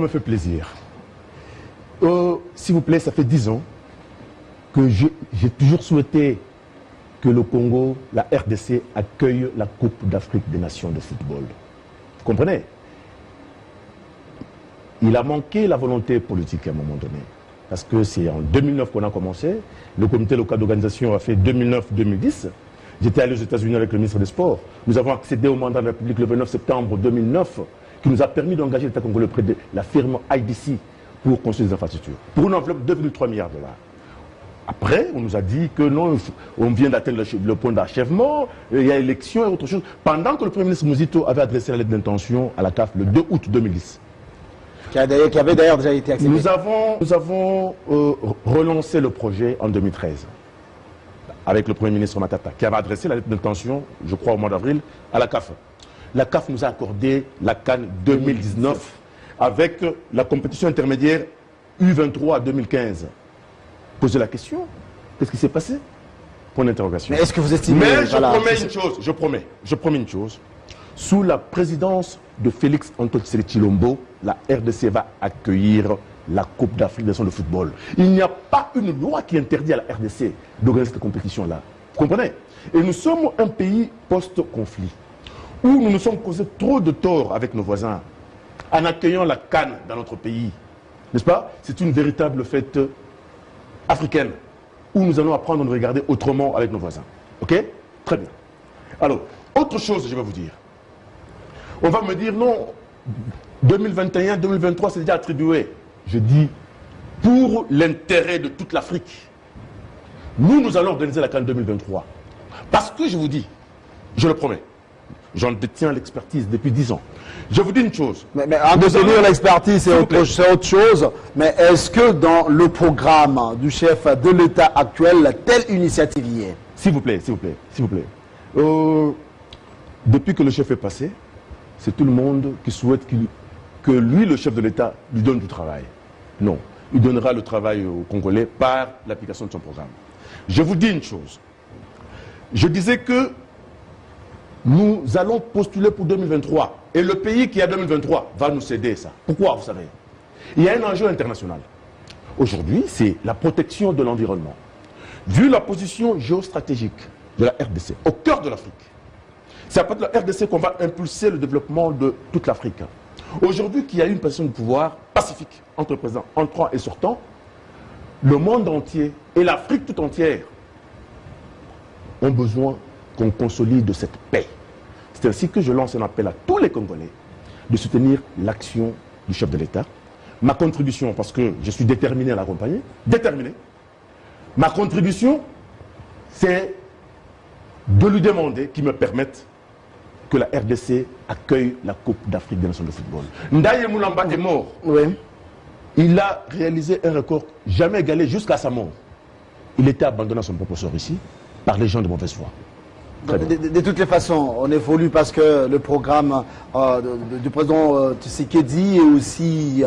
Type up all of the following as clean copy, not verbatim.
Ça me fait plaisir. S'il vous plaît, ça fait 10 ans que j'ai toujours souhaité que le Congo, la RDC, accueille la Coupe d'Afrique des Nations de football. Vous comprenez? Il a manqué la volonté politique à un moment donné. Parce que c'est en 2009 qu'on a commencé. Le comité local d'organisation a fait 2009-2010. J'étais allé aux États-Unis avec le ministre des Sports. Nous avons accédé au mandat de la République le 29 septembre 2009, qui nous a permis d'engager l'État congolais auprès de la firme IDC pour construire des infrastructures. Pour une enveloppe de 2,3 milliards $. Après, on nous a dit que non, on vient d'atteindre le point d'achèvement, il y a élection et autre chose. Pendant que le Premier ministre Mouzito avait adressé la lettre d'intention à la CAF le 2 août 2010. Qui avait d'ailleurs déjà été accepté. Nous avons relancé le projet en 2013 avec le Premier ministre Matata, qui avait adressé la lettre d'intention, je crois au mois d'avril, à la CAF. La CAF nous a accordé la CAN 2019 avec la compétition intermédiaire U23 à 2015. Posez la question, qu'est-ce qui s'est passé? Point d'interrogation. Mais est-ce que vous estimez... Mais je promets une chose, je promets une chose. Sous la présidence de Félix Antoine Tshisekedi Tshilombo, la RDC va accueillir la Coupe d'Afrique des Nations de football. Il n'y a pas une loi qui interdit à la RDC d'organiser cette compétition-là. Vous comprenez? Et nous sommes un pays post-conflit, où nous nous sommes causés trop de tort avec nos voisins, en accueillant la CAN dans notre pays. N'est-ce pas? C'est une véritable fête africaine, où nous allons apprendre à nous regarder autrement avec nos voisins. Ok? Très bien. Alors, autre chose, je vais vous dire. On va me dire, non, 2021, 2023, c'est déjà attribué. Je dis, pour l'intérêt de toute l'Afrique, nous allons organiser la CAN 2023. Parce que je vous dis, je le promets, j'en détiens l'expertise depuis 10 ans. Je vous dis une chose. Mais en détenir l'expertise, c'est autre chose. Mais est-ce que dans le programme du chef de l'État actuel, telle initiative y est? S'il vous plaît, s'il vous plaît, s'il vous plaît. Depuis que le chef est passé, c'est tout le monde qui souhaite que lui, le chef de l'État, lui donne du travail. Non, il donnera le travail aux Congolais par l'application de son programme. Je vous dis une chose. Je disais que nous allons postuler pour 2023. Et le pays qui a 2023 va nous céder ça. Pourquoi, vous savez? Il y a un enjeu international. Aujourd'hui, c'est la protection de l'environnement. Vu la position géostratégique de la RDC, au cœur de l'Afrique, c'est à partir de la RDC qu'on va impulser le développement de toute l'Afrique. Aujourd'hui, qu'il y a une position de pouvoir pacifique entre présidents entrants et sortants, le monde entier et l'Afrique tout entière ont besoin qu'on consolide cette paix. C'est ainsi que je lance un appel à tous les Congolais de soutenir l'action du chef de l'État. Ma contribution, parce que je suis déterminé à l'accompagner, ma contribution, c'est de lui demander qu'il me permette que la RDC accueille la Coupe d'Afrique des Nations de football. Ndaye Moulamba est mort. Oui. Il a réalisé un record jamais égalé jusqu'à sa mort. Il était abandonné à son propre sort ici par les gens de mauvaise foi. De toutes les façons, on évolue parce que le programme du président Tshisekedi est aussi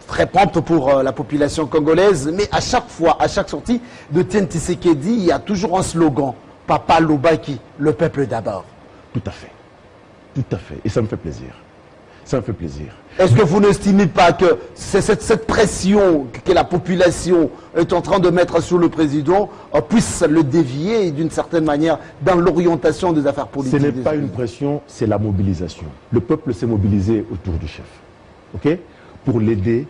très prompt pour la population congolaise. Mais à chaque fois, à chaque sortie de Tshisekedi, il y a toujours un slogan. Papa Lobaki, le peuple d'abord. Tout à fait. Tout à fait. Et ça me fait plaisir. Ça me fait plaisir. Est-ce que vous n'estimez pas que cette pression que la population est en train de mettre sur le président puisse le dévier d'une certaine manière dans l'orientation des affaires politiques? Ce n'est pas une pression, c'est la mobilisation. Le peuple s'est mobilisé autour du chef. Ok? Pour l'aider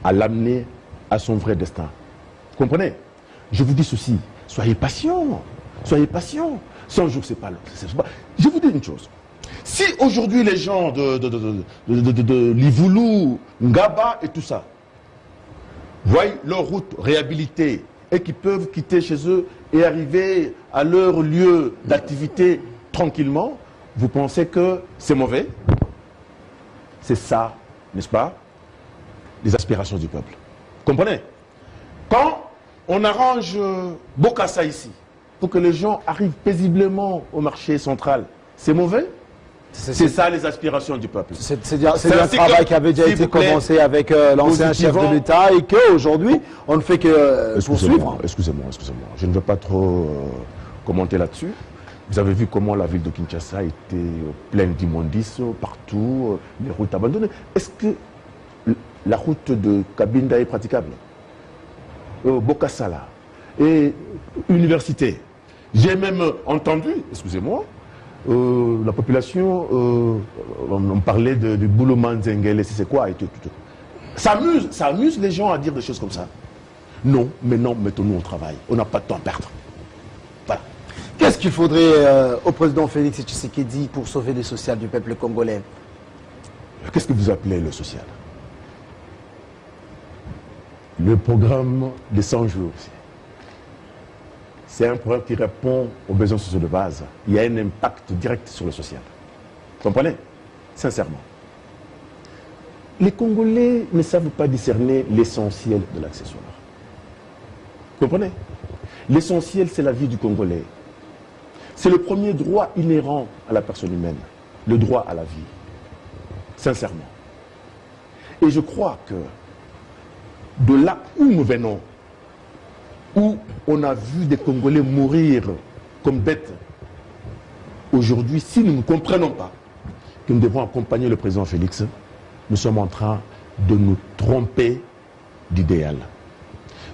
à l'amener à son vrai destin. Vous comprenez? Je vous dis ceci. Soyez patients. Soyez patients. 100 jours, c'est pas long. Je vous dis une chose. Si aujourd'hui les gens de Livoulou, Ngaba et tout ça voient leur route réhabilitée et qui peuvent quitter chez eux et arriver à leur lieu d'activité tranquillement, vous pensez que c'est mauvais? C'est ça, n'est-ce pas, les aspirations du peuple. Comprenez? Quand on arrange Bokassa ici, pour que les gens arrivent paisiblement au marché central, c'est mauvais? C'est ça les aspirations du peuple. C'est un travail qui avait déjà été commencé avec l'ancien chef de l'État et qu'aujourd'hui, on ne fait que poursuivre. Excusez-moi. Je ne veux pas trop commenter là-dessus. Vous avez vu comment la ville de Kinshasa était pleine d'immondices partout, les routes abandonnées. Est-ce que la route de Cabinda est praticable. Bokasala et université. J'ai même entendu, excusez-moi, la population, on parlait du boulot Manzengele, c'est quoi et tout. Ça amuse les gens à dire des choses comme ça. Non, mais non, mettons-nous au travail. On n'a pas de temps à perdre. Voilà. Qu'est-ce qu'il faudrait au président Félix Tshisekedi pour sauver le social du peuple congolais? Qu'est-ce que vous appelez le social? Le programme des 100 jours, c'est un programme qui répond aux besoins sociaux de base. Il y a un impact direct sur le social. Vous comprenez? Sincèrement. Les Congolais ne savent pas discerner l'essentiel de l'accessoire. Vous comprenez? L'essentiel, c'est la vie du Congolais. C'est le premier droit inhérent à la personne humaine, le droit à la vie. Sincèrement. Et je crois que de là où nous venons, où on a vu des Congolais mourir comme bêtes, aujourd'hui, si nous ne comprenons pas que nous devons accompagner le président Félix, nous sommes en train de nous tromper d'idéal.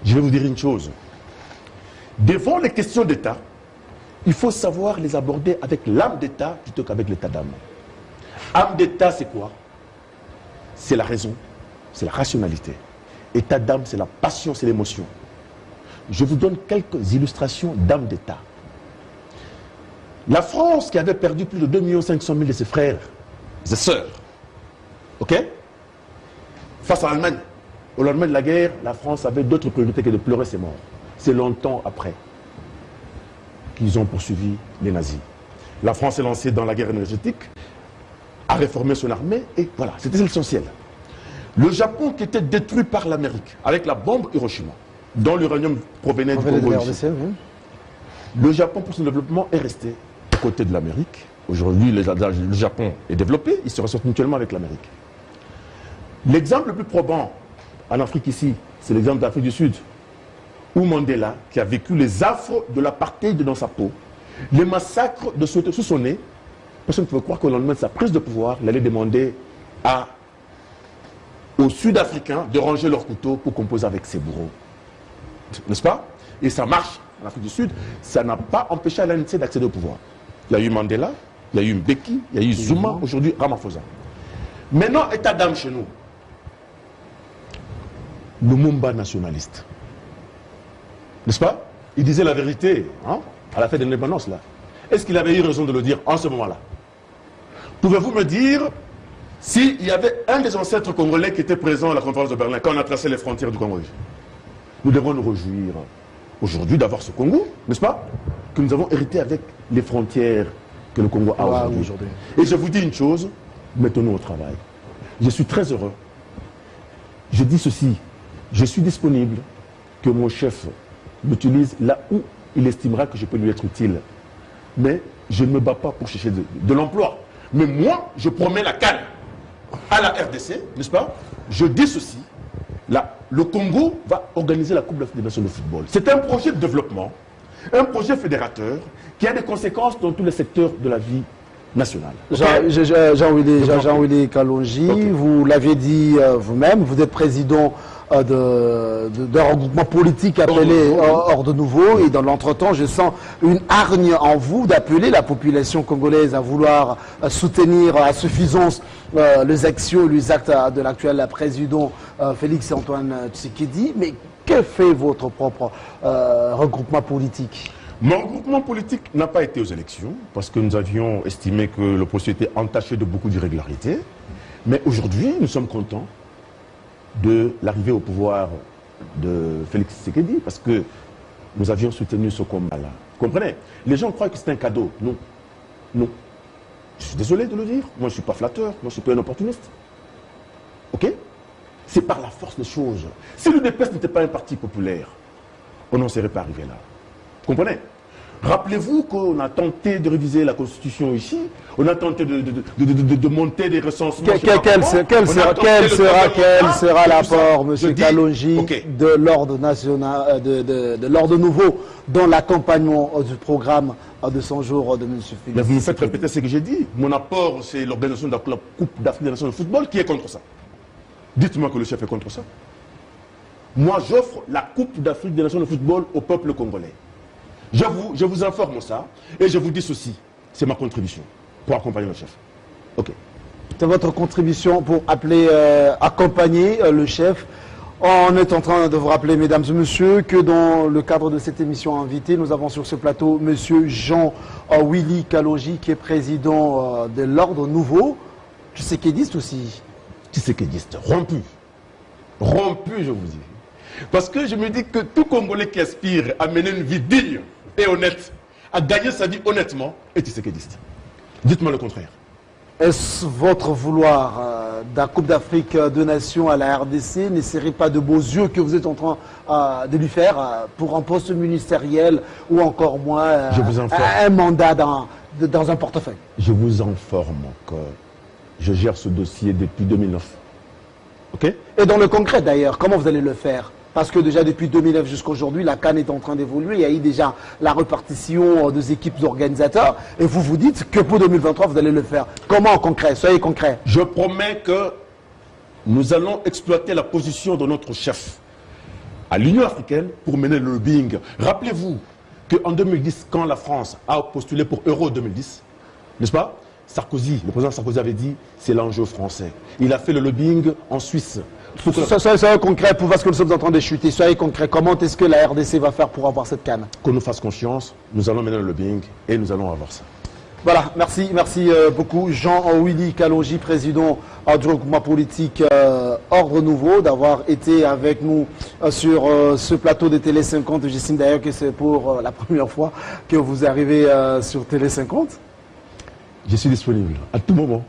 Je vais vous dire une chose. Devant les questions d'État, il faut savoir les aborder avec l'âme d'État plutôt qu'avec l'état d'âme. Âme d'État, c'est quoi? C'est la raison, c'est la rationalité. État d'âme, c'est la passion, c'est l'émotion. Je vous donne quelques illustrations d'âme d'État. La France, qui avait perdu plus de 2 500 000 de ses frères et sœurs, ok, face à l'Allemagne, au lendemain de la guerre, la France avait d'autres priorités que de pleurer ses morts. C'est longtemps après qu'ils ont poursuivi les nazis. La France s'est lancée dans la guerre énergétique, a réformé son armée, et voilà, c'était l'essentiel. Le Japon qui était détruit par l'Amérique, avec la bombe Hiroshima, dont l'uranium provenait du Congo. Le Japon, pour son développement, est resté à côté de l'Amérique. Aujourd'hui, le Japon est développé, il se ressort mutuellement avec l'Amérique. L'exemple le plus probant en Afrique ici, c'est l'exemple d'Afrique du Sud, où Mandela, qui a vécu les affres de l'apartheid dans sa peau, les massacres de Soweto sous son nez, personne ne pouvait croire qu'au lendemain de sa prise de pouvoir, il allait demander aux Sud-Africains de ranger leurs couteaux pour composer avec ses bourreaux. N'est-ce pas? Et ça marche en Afrique du Sud. Ça n'a pas empêché l'ANC d'accéder au pouvoir. Il y a eu Mandela, il y a eu Mbeki, il y a eu Zuma, aujourd'hui Ramaphosa. Maintenant, état d'âme chez nous. Lumumba nationaliste. N'est-ce pas? Il disait la vérité, hein, à la fête de l'indépendance, là. Est-ce qu'il avait eu raison de le dire en ce moment-là? Pouvez-vous me dire s'il y avait un des ancêtres congolais qui était présent à la conférence de Berlin quand on a tracé les frontières du Congo? Nous devons nous réjouir aujourd'hui d'avoir ce Congo, n'est-ce pas? Que nous avons hérité avec les frontières que le Congo a aujourd'hui. Et je vous dis une chose, mettons-nous au travail. Je suis très heureux. Je dis ceci, je suis disponible que mon chef m'utilise là où il estimera que je peux lui être utile. Mais je ne me bats pas pour chercher de l'emploi. Mais moi, je promets la canne à la RDC, n'est-ce pas? Je dis ceci, là, le Congo va organiser la Coupe d'Afrique des Nations de football. C'est un projet de développement, un projet fédérateur qui a des conséquences dans tous les secteurs de la vie nationale. Jean-Willy Kalonji, okay. Vous l'aviez dit vous-même, vous êtes président d'un regroupement politique appelé Ordre Nouveau, et dans l'entretemps, je sens une hargne en vous d'appeler la population congolaise à vouloir soutenir à suffisance les actions et les actes de l'actuel président Félix Antoine Tshisekedi. Mais que fait votre propre regroupement politique? Mon regroupement politique n'a pas été aux élections parce que nous avions estimé que le processus était entaché de beaucoup d'irrégularités. Mais aujourd'hui, nous sommes contents de l'arrivée au pouvoir de Félix Tshisekedi parce que nous avions soutenu ce combat-là. Vous comprenez? Les gens croient que c'est un cadeau. Non. Non. Je suis désolé de le dire. Moi, je ne suis pas flatteur. Moi, je ne suis pas un opportuniste. OK? C'est par la force des choses. Si l'UDPS n'était pas un parti populaire, on n'en serait pas arrivé là. Vous comprenez? Rappelez-vous qu'on a tenté de réviser la Constitution ici, on a tenté de monter des recensements. Quel sera l'apport, M. Kalonji, de l'ordre national, de l'ordre nouveau dans l'accompagnement du programme de 100 jours de M. Félix? Mais vous me faites répéter ce que j'ai dit. Mon apport, c'est l'organisation de la Coupe d'Afrique des Nations de football qui est contre ça. Dites-moi que le chef est contre ça. Moi, j'offre la Coupe d'Afrique des Nations de football au peuple congolais. Je vous informe ça et je vous dis ceci. C'est ma contribution pour accompagner le chef. Ok. C'est votre contribution pour appeler, accompagner le chef. On est en train de vous rappeler, mesdames et messieurs, que dans le cadre de cette émission invitée, nous avons sur ce plateau monsieur Jean-Willy Kalogi, qui est président de l'Ordre Nouveau. Tshisekedi aussi. Tshisekedi, rompu. Rompu, je vous dis. Parce que je me dis que tout Congolais qui aspire à mener une vie digne et honnête, à gagner sa vie honnêtement, est Tshisekedi. Dites-moi le contraire. Est-ce votre vouloir de la Coupe d'Afrique de Nations à la RDC ne serait pas de beaux yeux que vous êtes en train de lui faire pour un poste ministériel ou encore moins un mandat dans un portefeuille? Je vous informe que je gère ce dossier depuis 2009. Ok? Et dans le concret d'ailleurs, comment vous allez le faire? Parce que déjà depuis 2009 jusqu'à aujourd'hui, la CAN est en train d'évoluer. Il y a eu déjà la répartition des équipes organisateurs. Et vous vous dites que pour 2023, vous allez le faire. Comment en concret? Soyez concret. Je promets que nous allons exploiter la position de notre chef à l'Union africaine pour mener le lobbying. Rappelez-vous qu'en 2010, quand la France a postulé pour Euro 2010, n'est-ce pas? Sarkozy, le président Sarkozy avait dit c'est l'enjeu français. Il a fait le lobbying en Suisse. Soyez concret, parce que nous sommes en train de chuter. Soyez concret, comment est-ce que la RDC va faire pour avoir cette canne? Qu'on nous fasse confiance, nous allons mener le lobbying et nous allons avoir ça. Voilà, merci beaucoup Jean-Willy Kalogi, président du regroupement politique Ordre Nouveau, d'avoir été avec nous sur ce plateau de Télé 50. J'estime d'ailleurs que c'est pour la première fois que vous arrivez sur Télé 50. Je suis disponible à tout moment.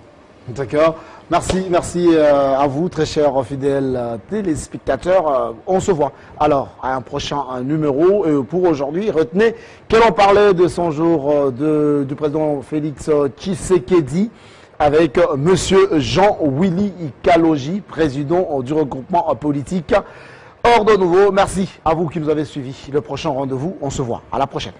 D'accord. Merci à vous, très chers fidèles téléspectateurs. On se voit alors à un prochain numéro. Et pour aujourd'hui, retenez que l'on parlait de son jour du président Félix Tshisekedi avec monsieur Jean-Willy Kalogi, président du regroupement politique Ordre Nouveau. Merci à vous qui nous avez suivis. Le prochain rendez-vous, on se voit. À la prochaine.